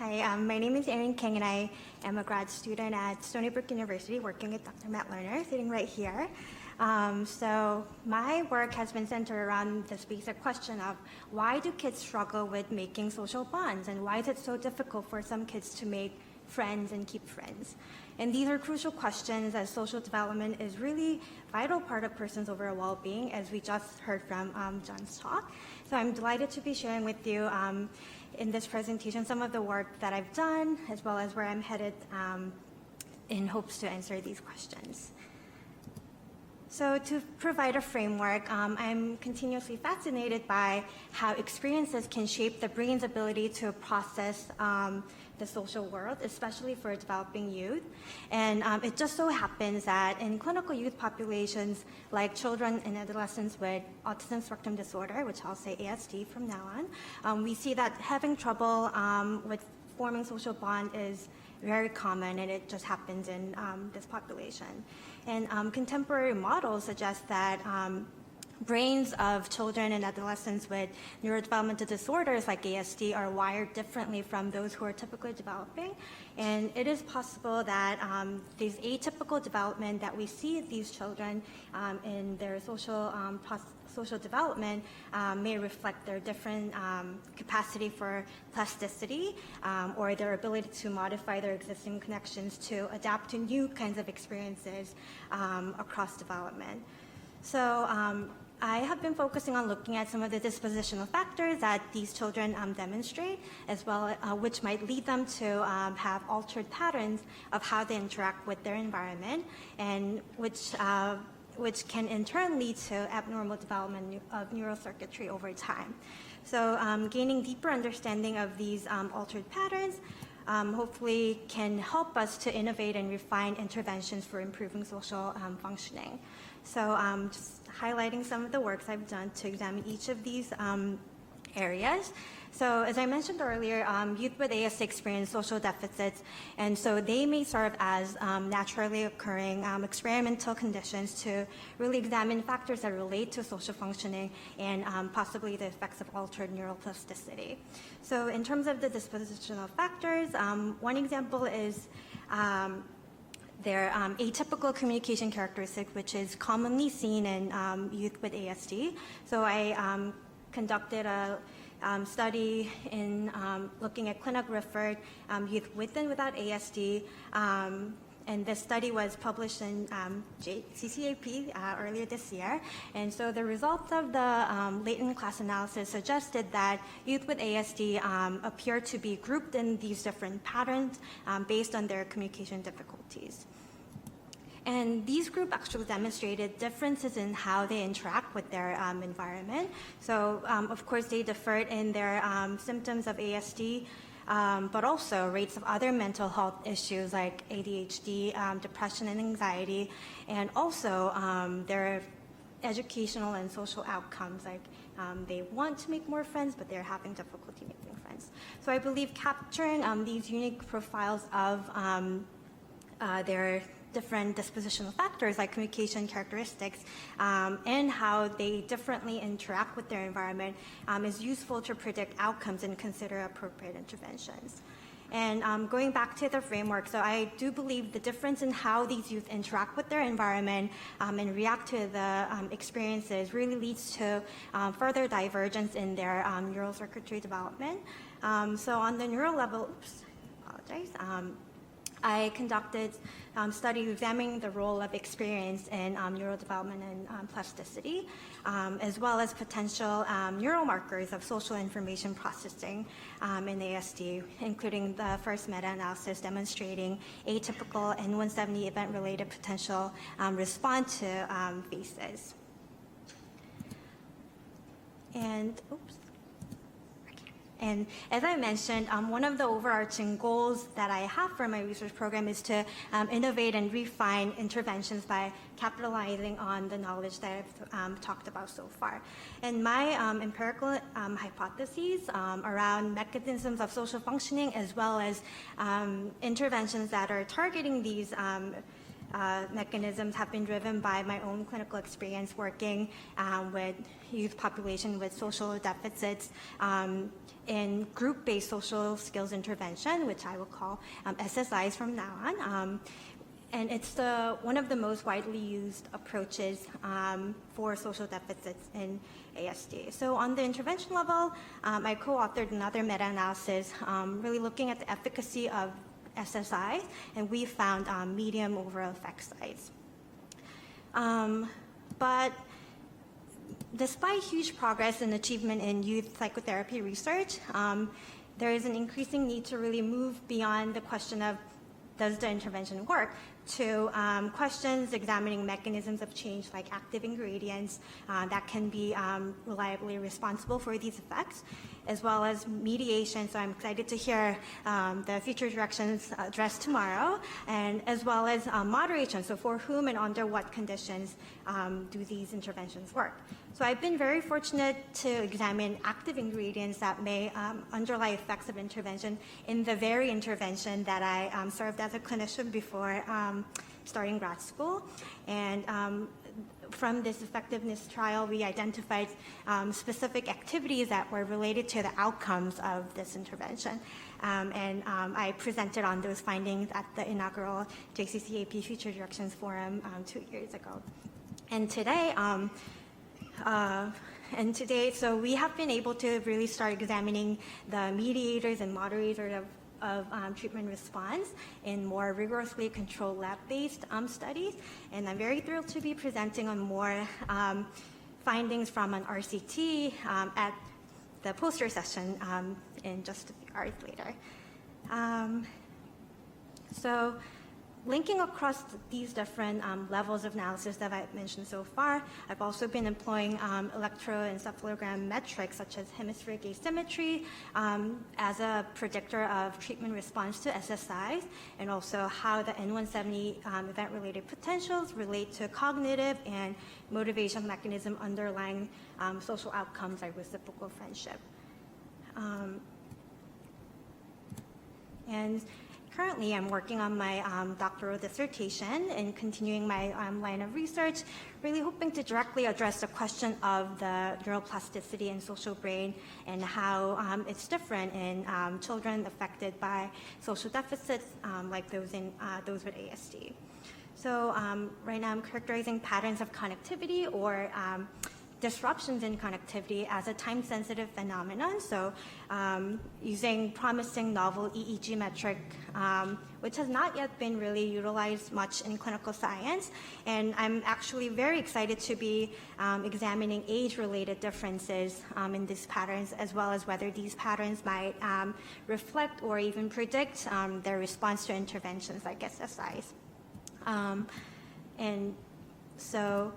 Hi, my name is Erin Kang, and I am a grad student at Stony Brook University working with Dr. Matt Lerner, sitting right here. So my work has been centered around this basic question of why do kids struggle with making social bonds, and why is it so difficult for some kids to make friends and keep friends? And these are crucial questions, as social development is really a vital part of person's overall well-being, as we just heard from John's talk. So I'm delighted to be sharing with you in this presentation some of the work that I've done, as well as where I'm headed in hopes to answer these questions. So to provide a framework, I'm continuously fascinated by how experiences can shape the brain's ability to process the social world, especially for developing youth. And it just so happens that in clinical youth populations, like children and adolescents with autism spectrum disorder, which I'll say ASD from now on, we see that having trouble with forming social bond is very common, and it just happens in this population. And contemporary models suggest that brains of children and adolescents with neurodevelopmental disorders like ASD are wired differently from those who are typically developing. And it is possible that these atypical development that we see in these children in their social development may reflect their different capacity for plasticity or their ability to modify their existing connections to adapt to new kinds of experiences across development. So I have been focusing on looking at some of the dispositional factors that these children demonstrate, as well which might lead them to have altered patterns of how they interact with their environment, and which can in turn lead to abnormal development of neural circuitry over time. So gaining deeper understanding of these altered patterns hopefully can help us to innovate and refine interventions for improving social functioning. So just highlighting some of the works I've done to examine each of these areas. So as I mentioned earlier, youth with ASD experience social deficits, and so they may serve as naturally occurring experimental conditions to really examine factors that relate to social functioning and possibly the effects of altered neuroplasticity. So in terms of the dispositional factors, one example is their atypical communication characteristic, which is commonly seen in youth with ASD. So I conducted a study in looking at clinic-referred youth with and without ASD, and this study was published in JCCAP earlier this year. And so the results of the latent class analysis suggested that youth with ASD appear to be grouped in these different patterns based on their communication difficulties. And these groups actually demonstrated differences in how they interact with their environment. So, of course, they differed in their symptoms of ASD, but also rates of other mental health issues like ADHD, depression and anxiety, and also their educational and social outcomes, like they want to make more friends, but they're having difficulty making friends. So I believe capturing these unique profiles of their different dispositional factors like communication characteristics and how they differently interact with their environment is useful to predict outcomes and consider appropriate interventions. And going back to the framework, so I do believe the difference in how these youth interact with their environment and react to the experiences really leads to further divergence in their neural circuitry development. So on the neural level, I conducted studies examining the role of experience in neural development and plasticity, as well as potential neural markers of social information processing in ASD, including the first meta-analysis demonstrating atypical and 170 event-related potential response to faces. And, And as I mentioned, one of the overarching goals that I have for my research program is to innovate and refine interventions by capitalizing on the knowledge that I've talked about so far. And my empirical hypotheses around mechanisms of social functioning, as well as interventions that are targeting these mechanisms have been driven by my own clinical experience working with youth population with social deficits in group-based social skills intervention, which I will call SSIs from now on. And it's one of the most widely used approaches for social deficits in ASD. So on the intervention level, I co-authored another meta-analysis really looking at the efficacy of SSI, and we found medium overall effect size. But despite huge progress and achievement in youth psychotherapy research, there is an increasing need to really move beyond the question of does the intervention work to questions examining mechanisms of change like active ingredients that can be reliably responsible for these effects, as well as mediation. So I'm excited to hear the future directions addressed tomorrow, and as well as moderation. So for whom and under what conditions do these interventions work? So I've been very fortunate to examine active ingredients that may underlie effects of intervention in the very intervention that I served as a clinician before starting grad school. And from this effectiveness trial, we identified specific activities that were related to the outcomes of this intervention. And I presented on those findings at the inaugural JCCAP Future Directions Forum 2 years ago. And today, so we have been able to really start examining the mediators and moderators of treatment response in more rigorously controlled lab-based studies. And I'm very thrilled to be presenting on more findings from an RCT at the poster session in just a few hours later. So linking across these different levels of analysis that I've mentioned so far, I've also been employing electroencephalogram metrics such as hemispheric asymmetry as a predictor of treatment response to SSIs, and also how the N170 event-related potentials relate to cognitive and motivation mechanism underlying social outcomes like reciprocal friendship. And currently, I'm working on my doctoral dissertation and continuing my line of research, really hoping to directly address the question of the neuroplasticity in social brain and how it's different in children affected by social deficits like those with ASD. So right now, I'm characterizing patterns of connectivity or disruptions in connectivity as a time-sensitive phenomenon. So using promising novel EEG metric, which has not yet been really utilized much in clinical science. And I'm actually very excited to be examining age-related differences in these patterns, as well as whether these patterns might reflect or even predict their response to interventions like SSIs. And so,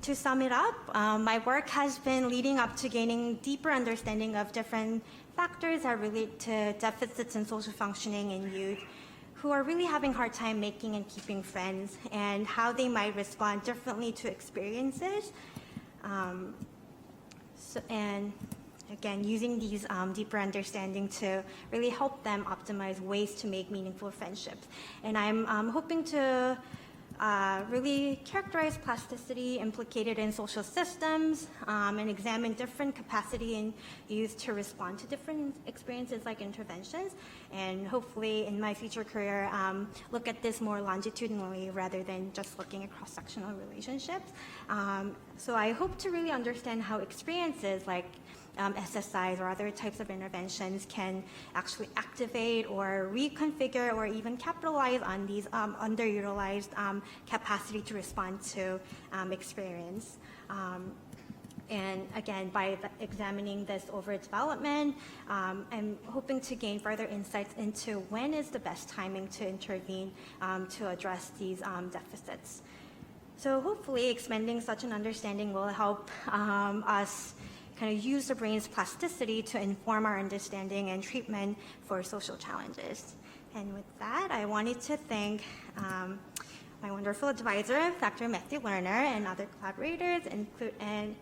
to sum it up, my work has been leading up to gaining deeper understanding of different factors that relate to deficits in social functioning in youth who are really having a hard time making and keeping friends, and how they might respond differently to experiences. And again, using these deeper understanding to really help them optimize ways to make meaningful friendships. And I'm hoping to really characterize plasticity implicated in social systems and examine different capacity in youth to respond to different experiences like interventions, and hopefully in my future career look at this more longitudinally rather than just looking at cross-sectional relationships. So I hope to really understand how experiences like SSIs or other types of interventions can actually activate or reconfigure or even capitalize on these underutilized capacity to respond to experience. And again, by examining this over development, I'm hoping to gain further insights into when is the best timing to intervene to address these deficits. So hopefully expanding such an understanding will help us kind of use the brain's plasticity to inform our understanding and treatment for social challenges. And with that, I wanted to thank my wonderful advisor, Dr. Matthew Lerner, and other collaborators,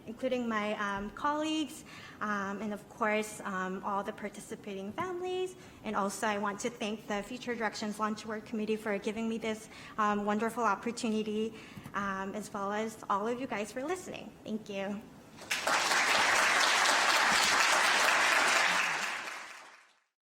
including my colleagues, and of course, all the participating families. And also, I want to thank the Future Directions Launch Work Committee for giving me this wonderful opportunity, as well as all of you guys for listening. Thank you.